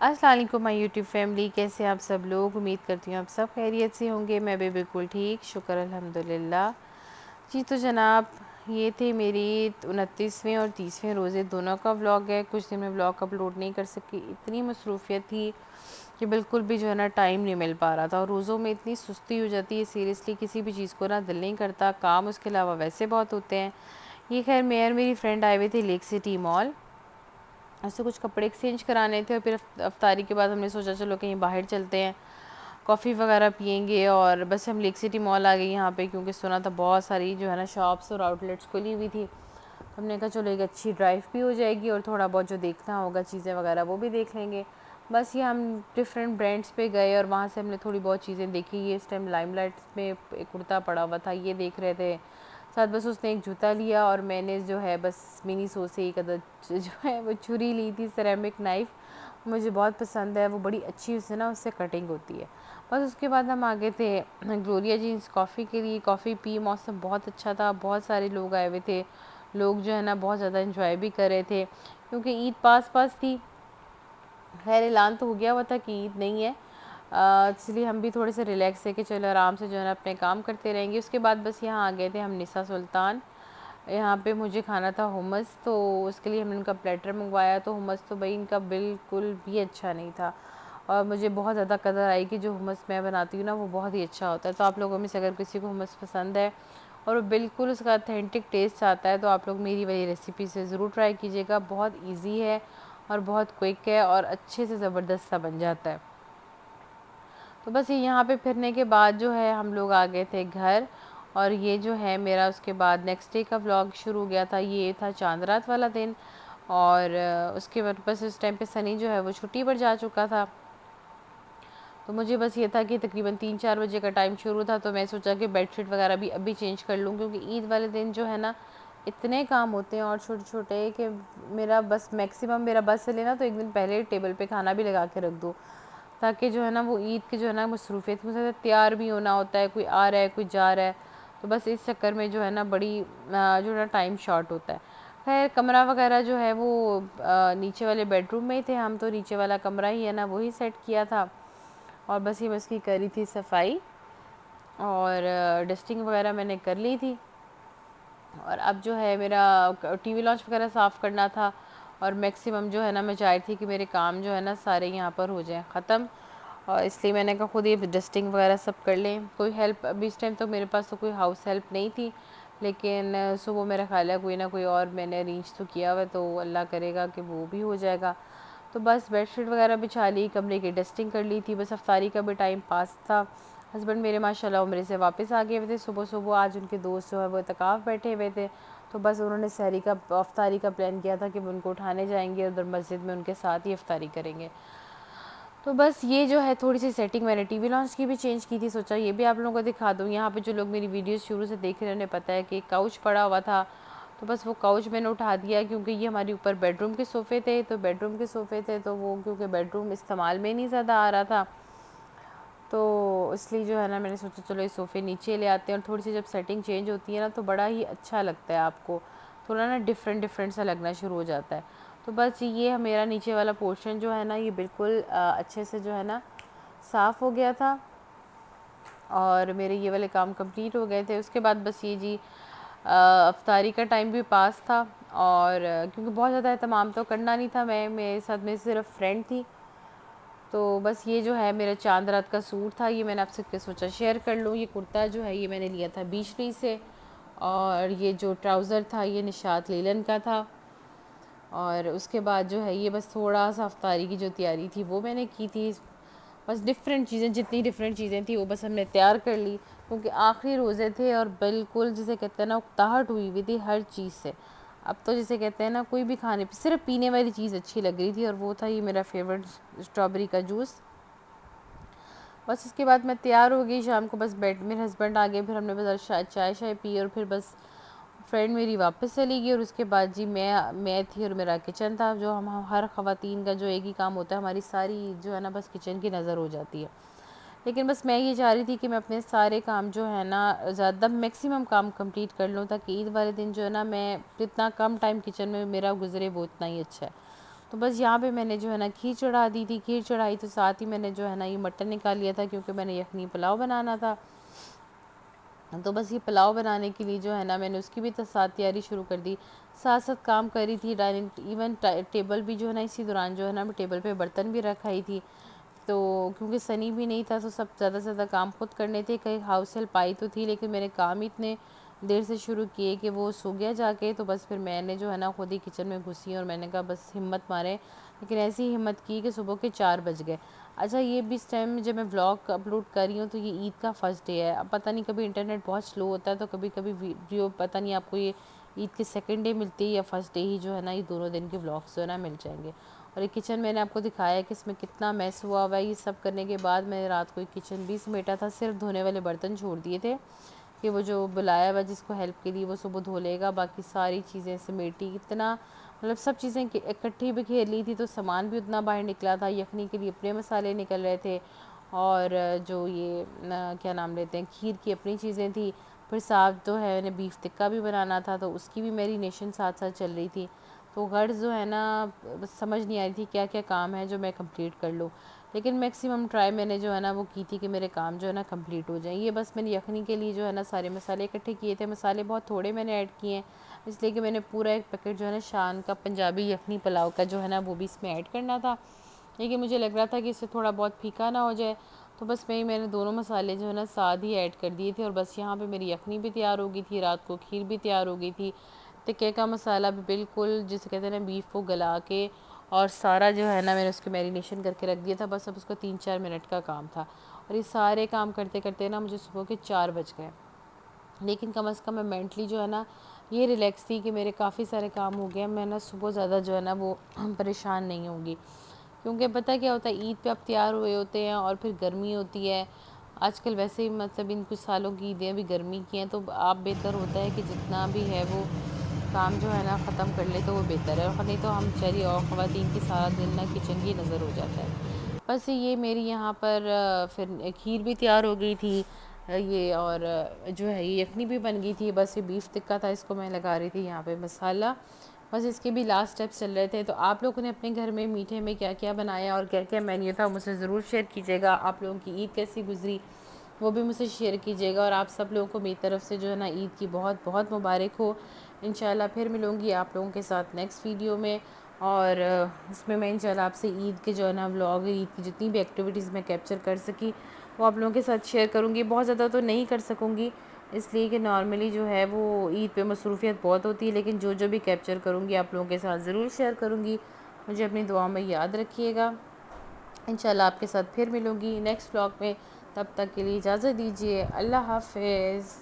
السلام علیکم مائی YouTube family, کیسے آپ سب لوگ؟ امید کرتی ہوں آپ سب خیریت سے ہوں گے۔ میں بھی بالکل ٹھیک، شکر الحمدللہ۔ جی تو جناب، یہ تھی میری 29ویں اور 30ویں روزے دونوں کا ولاگ ہے۔ کچھ دن میں ولاگ اپلوڈ نہیں کر سکی، اتنی مصروفیت تھی کہ بالکل بھی جو ہے نا ٹائم نہیں مل پا رہا تھا، اور روزوں میں اتنی سستی ہو جاتی ہے، سیریسلی کسی بھی چیز کو نا دل نہیں کرتا، کام اس کے علاوہ ویسے بہت ہوتے ہیں۔ یہ خیر میں اور میری فرینڈ آئے ہوئے تھے لیک سٹی مال، اس سے کچھ کپڑے ایکسچینج کرانے تھے، اور پھر افطاری کے بعد ہم نے سوچا چلو کہیں باہر چلتے ہیں، کافی وغیرہ پئیں گے، اور بس ہم لیک سٹی مال آ گئے یہاں پہ، کیونکہ سنا تھا بہت ساری جو ہے نا شاپس اور آؤٹ لیٹس کھلی ہوئی تھی۔ ہم نے کہا چلو ایک اچھی ڈرائیو بھی ہو جائے گی، اور تھوڑا بہت جو دیکھنا ہوگا چیزیں وغیرہ وہ بھی دیکھ لیں گے۔ بس یہ ہم ڈفرینٹ برانڈس پہ گئے، اور وہاں سے ہم نے تھوڑی بہت چیزیں دیکھی۔ یہ اس ٹائم لائم لائٹ میں ایک کرتا پڑا ہوا تھا، یہ دیکھ رہے تھے ساتھ۔ بس اس نے ایک جوتا لیا، اور میں نے جو ہے بس منی سو سے ایک عدد جو ہے وہ چھری لی تھی، سیرامک نائف، مجھے بہت پسند ہے وہ، بڑی اچھی اس سے نا اس سے کٹنگ ہوتی ہے۔ بس اس کے بعد ہم آگے تھے گلوریا جینس کافی کے لیے، کافی پی، موسم بہت اچھا تھا، بہت سارے لوگ آئے ہوئے تھے، لوگ جو ہے نا بہت زیادہ انجوائے بھی کر رہے تھے، کیونکہ عید پاس تھی۔ خیر اعلان تو ہو گیا ہوا تھا کہ عید نہیں ہے، اس لیے ہم بھی تھوڑے سے ریلیکس ہے کہ چلو آرام سے جو ہے نا اپنے کام کرتے رہیں گے۔ اس کے بعد بس یہاں آ گئے تھے ہم نساء سلطان، یہاں پہ مجھے کھانا تھا ہمس، تو اس کے لیے ہم نے ان کا پلیٹر منگوایا، تو ہمس تو بھائی ان کا بالکل بھی اچھا نہیں تھا، اور مجھے بہت زیادہ قدر آئی کہ جو ہمس میں بناتی ہوں نا وہ بہت ہی اچھا ہوتا ہے۔ تو آپ لوگوں میں سے اگر کسی کو ہمس پسند ہے اور وہ بالکل اس کا اتھینٹک ٹیسٹ آتا ہے، تو آپ لوگ میری والی ریسیپی سے ضرور ٹرائی کیجیے گا، بہت ایزی ہے اور بہت کوئک ہے، اور اچھے سے زبردست سا بن جاتا ہے۔ تو بس یہاں پہ پھرنے کے بعد جو ہے ہم لوگ آ گئے تھے گھر، اور یہ جو ہے میرا اس کے بعد نیکسٹ ڈے کا ولاگ شروع ہو گیا تھا۔ یہ تھا چاند رات والا دن، اور اس کے بعد بس اس ٹائم پہ سنی جو ہے وہ چھٹی پر جا چکا تھا، تو مجھے بس یہ تھا کہ تقریباً 3-4 بجے کا ٹائم شروع تھا، تو میں سوچا کہ بیڈ شیٹ وغیرہ بھی ابھی چینج کر لوں، کیونکہ عید والے دن جو ہے نا اتنے کام ہوتے ہیں اور چھوٹے چھوٹے کہ میرا بس میکسیمم میرا بس چلے نا تو ایک دن پہلے ٹیبل پہ کھانا بھی لگا کے رکھ دو، تاکہ جو ہے نا وہ عید کے جو ہے نا مصروفیت میں تیار بھی ہونا ہوتا ہے، کوئی آ رہا ہے کوئی جا رہا ہے، تو بس اس چکر میں جو ہے نا بڑی جو ہے نا ٹائم شارٹ ہوتا ہے۔ خیر کمرہ وغیرہ جو ہے وہ نیچے والے بیڈ روم میں ہی تھے ہم، تو نیچے والا کمرہ ہی ہے نا وہی سیٹ کیا تھا، اور بس یہ بس کی کری تھی صفائی، اور ڈسٹنگ وغیرہ میں نے کر لی تھی، اور اب جو ہے میرا ٹی وی لانچ وغیرہ صاف کرنا تھا، اور میکسیمم جو ہے نا میں چاہتی تھی کہ میرے کام جو ہے نا سارے یہاں پر ہو جائیں ختم، اور اس لیے میں نے کہا خود ہی ڈسٹنگ وغیرہ سب کر لیں، کوئی ہیلپ ابھی اس ٹائم تو میرے پاس تو کوئی ہاؤس ہیلپ نہیں تھی، لیکن صبح میرا خیال ہے کوئی نہ کوئی اور میں نے ارینج تو کیا ہوا ہے، تو اللہ کرے گا کہ وہ بھی ہو جائے گا۔ تو بس بیڈ شیٹ وغیرہ بچھا لی، کمرے کی ڈسٹنگ کر لی تھی، بس افطاری کا بھی ٹائم پاس تھا۔ ہسبینڈ میرے ماشاءاللہ عمرے سے واپس آ گئے ہوئے تھے صبح صبح، آج ان کے دوست جو ہے وہ اعتکاف بیٹھے ہوئے تھے، تو بس انہوں نے سحری کا افطاری کا پلان کیا تھا کہ وہ ان کو اٹھانے جائیں گے، ادھر مسجد میں ان کے ساتھ ہی افطاری کریں گے۔ تو بس یہ جو ہے تھوڑی سی سیٹنگ میں نے ٹی وی لانچ کی بھی چینج کی تھی، سوچا یہ بھی آپ لوگوں کو دکھا دوں۔ یہاں پہ جو لوگ میری ویڈیوز شروع سے دیکھ رہے ہیں انہیں پتہ ہے کہ ایک کاؤچ پڑا ہوا تھا، تو بس وہ کاؤچ میں نے اٹھا دیا، کیونکہ یہ ہماری اوپر بیڈ روم کے صوفے تھے، تو بیڈ روم کے صوفے تھے تو وہ کیونکہ بیڈ روم استعمال میں نہیں زیادہ آ رہا تھا، تو اس لیے جو ہے نا میں نے سوچا چلو یہ صوفے نیچے لے آتے ہیں، اور تھوڑی سی جب سیٹنگ چینج ہوتی ہے نا تو بڑا ہی اچھا لگتا ہے، آپ کو تھوڑا نا ڈفرینٹ سا لگنا شروع ہو جاتا ہے۔ تو بس یہ میرا نیچے والا پورشن جو ہے نا یہ بالکل اچھے سے جو ہے نا صاف ہو گیا تھا، اور میرے یہ والے کام کمپلیٹ ہو گئے تھے۔ اس کے بعد بس یہ جی افطاری کا ٹائم بھی پاس تھا، اور کیونکہ بہت زیادہ اہتمام تو کرنا نہیں تھا، میرے ساتھ میں صرف فرینڈ تھی، تو بس یہ جو ہے میرا چاند رات کا سوٹ تھا، یہ میں نے آپ سے سوچا شیئر کر لوں۔ یہ کرتا جو ہے یہ میں نے لیا تھا بیچری سے، اور یہ جو ٹراؤزر تھا یہ نشاط لیلن کا تھا، اور اس کے بعد جو ہے یہ بس تھوڑا سا افطاری کی جو تیاری تھی وہ میں نے کی تھی، بس ڈفرینٹ چیزیں جتنی ڈفرینٹ چیزیں تھیں وہ بس ہم نے تیار کر لی، کیونکہ آخری روزے تھے، اور بالکل جسے کہتے ہیں نا اکتاہٹ ہوئی ہوئی تھی ہر چیز سے۔ اب تو جسے کہتے ہیں نا کوئی بھی کھانے پہ صرف پینے والی چیز اچھی لگ رہی تھی، اور وہ تھا یہ میرا فیورٹ اسٹرابیری کا جوس۔ بس اس کے بعد میں تیار ہو گئی شام کو، بس بیڈ میرے ہسبینڈ آ گئے، پھر ہم نے بس چائے شائے پی، اور پھر بس فرینڈ میری واپس چلی گئی، اور اس کے بعد جی میں تھی اور میرا کچن تھا، جو ہم ہر خواتین کا جو ایک ہی کام ہوتا ہے، ہماری ساری جو ہے نا بس کچن کی نظر ہو جاتی ہے، لیکن بس میں یہ چاہ رہی تھی کہ میں اپنے سارے کام جو ہے نا زیادہ میکسیمم کام کمپلیٹ کر لوں، تاکہ عید والے دن جو ہے نا میں جتنا کم ٹائم کچن میں میرا گزرے وہ اتنا ہی اچھا ہے۔ تو بس یہاں پہ میں نے جو ہے نا کھیر چڑھا دی تھی. کھیر چڑھائی تو ساتھ ہی میں نے جو ہے نا یہ مٹن نکال لیا تھا کیونکہ میں نے یخنی پلاؤ بنانا تھا. تو بس یہ پلاؤ بنانے کے لیے جو ہے نا میں نے اس کی بھی ساتھ تیاری شروع کر دی. ساتھ ساتھ کام کر رہی تھی. ڈائننگ ایون ٹیبل بھی جو ہے نا اسی دوران جو ہے نا میں ٹیبل پہ برتن بھی رکھائی تھی. تو کیونکہ سنی بھی نہیں تھا تو سب زیادہ سے زیادہ کام خود کرنے تھے. کہیں ہاؤس ہیلپ آئی تو تھی لیکن میرے کام ہی اتنے دیر سے شروع کیے کہ وہ سو گیا جا کے. تو بس پھر میں نے جو ہے نا خود ہی کچن میں گھسی اور میں نے کہا بس ہمت مارے. لیکن ایسی ہمت کی کہ صبح کے 4 بج گئے. اچھا یہ بھی اس ٹائم جب میں ولاگ اپلوڈ کر رہی ہوں تو یہ عید کا فرسٹ ڈے ہے. اب پتہ نہیں کبھی انٹرنیٹ بہت سلو ہوتا ہے تو کبھی کبھی ویڈیو پتہ نہیں آپ کو یہ عید کے سیکنڈ ڈے ملتی ہے یا فرسٹ ڈے ہی جو ہے نا یہ دونوں دن کے ولاگس جو ہے نا مل جائیں گے. اور یہ کچن میں نے آپ کو دکھایا ہے کہ اس میں کتنا میس ہوا ہوا ہے. یہ سب کرنے کے بعد میں نے رات کو ایک کچن بھی سمیٹا تھا. صرف دھونے والے برتن چھوڑ دیے تھے کہ وہ جو بلایا ہوا جس کو ہیلپ کے لیے وہ صبح دھو لے گا. باقی ساری چیزیں سمیٹی. اتنا مطلب سب چیزیں اکٹھی بکھیر لی تھی تو سامان بھی اتنا باہر نکلا تھا. یخنی کے لیے اپنے مسالے نکل رہے تھے اور جو یہ کیا نام لیتے ہیں کھیر کی اپنی چیزیں تھیں. پھر ساتھ جو ہے انہیں بیف ٹکا بھی بنانا تھا تو اس کی بھی میرینیشن ساتھ ساتھ چل رہی تھی. تو غرض جو ہے نا بس سمجھ نہیں آ رہی تھی کیا کیا کام ہے جو میں کمپلیٹ کر لوں. لیکن میکسیمم ٹرائی میں نے جو ہے نا وہ کی تھی کہ میرے کام جو ہے نا کمپلیٹ ہو جائیں. یہ بس میں نے یخنی کے لیے جو ہے نا سارے مسالے اکٹھے کیے تھے. مسالے بہت تھوڑے میں نے ایڈ کیے ہیں اس لیے کہ میں نے پورا ایک پیکٹ جو ہے نا شان کا پنجابی یخنی پلاؤ کا جو ہے نا وہ بھی اس میں ایڈ کرنا تھا. لیکن مجھے لگ رہا تھا کہ اس سے تھوڑا بہت پھیکا نہ ہو جائے تو بس میں نے دونوں مسالے جو ہے نا ساتھ ہی ایڈ کر دیے تھے. اور بس یہاں پہ میری یخنی بھی تیار ہو گئی تھی. رات کو کھیر بھی تیار ہو گئی تھی. ٹکے کا مسالہ بھی بالکل جسے کہتے ہیں نا بیف کو گلا کے اور سارا جو ہے نا میں نے اس کے میرینیشن کر کے رکھ دیا تھا. بس اب اس کو 3-4 منٹ کا کام تھا. اور یہ سارے کام کرتے کرتے نا مجھے صبح کے 4 بج گئے. لیکن کم از کم میں مینٹلی جو ہے نا یہ ریلیکس تھی کہ میرے کافی سارے کام ہو گئے. میں نا صبح زیادہ جو ہے نا وہ پریشان نہیں ہوں گی. کیونکہ پتہ کیا ہوتا ہے عید پہ اب تیار ہوئے ہوتے ہیں اور پھر گرمی ہوتی ہے. آج کل ویسے ہی مطلب ان کچھ سالوں کی عیدیں بھی گرمی کی ہیں تو آپ بہتر ہوتا ہے کہ جتنا بھی ہے وہ کام جو ہے نا ختم کر لے تو وہ بہتر ہے. اور نہیں تو ہم چاری اور خواتین کی سارا دن نا کچن کی نظر ہو جاتا ہے. بس یہ میری یہاں پر پھر کھیر بھی تیار ہو گئی تھی. یہ اور جو ہے یہ یخنی بھی بن گئی تھی. بس یہ بیف ٹکا تھا اس کو میں لگا رہی تھی یہاں پہ مسالہ. بس اس کے بھی لاسٹ اسٹیپس چل رہے تھے. تو آپ لوگوں نے اپنے گھر میں میٹھے میں کیا کیا بنایا اور کیا کیا مینیو تھا مجھ سے ضرور شیئر کیجیے گا. آپ لوگوں کی عید کیسی گزری وہ بھی مجھ سے شیئر کیجیے گا. اور آپ سب لوگوں کو میری طرف سے جو ہے نا عید کی بہت بہت مبارک ہو. انشاءاللہ پھر ملوں گی آپ لوگوں کے ساتھ نیکسٹ ویڈیو میں. اور اس میں انشاءاللہ آپ سے عید کے جو ہے نا ولاگ عید کی جتنی بھی ایکٹیویٹیز میں کیپچر کر سکی وہ آپ لوگوں کے ساتھ شیئر کروں گی. بہت زیادہ تو نہیں کر سکوں گی اس لیے کہ نارملی جو ہے وہ عید پہ مصروفیت بہت ہوتی ہے. لیکن جو بھی کیپچر کروں گی آپ لوگوں کے ساتھ ضرور شیئر کروں گی. مجھے اپنی دعاؤں میں یاد رکھیے گا. انشاءاللہ آپ کے ساتھ پھر ملوں گی نیکسٹ ولاگ میں. تب تک کے لیے اجازت دیجیے. اللہ حافظ.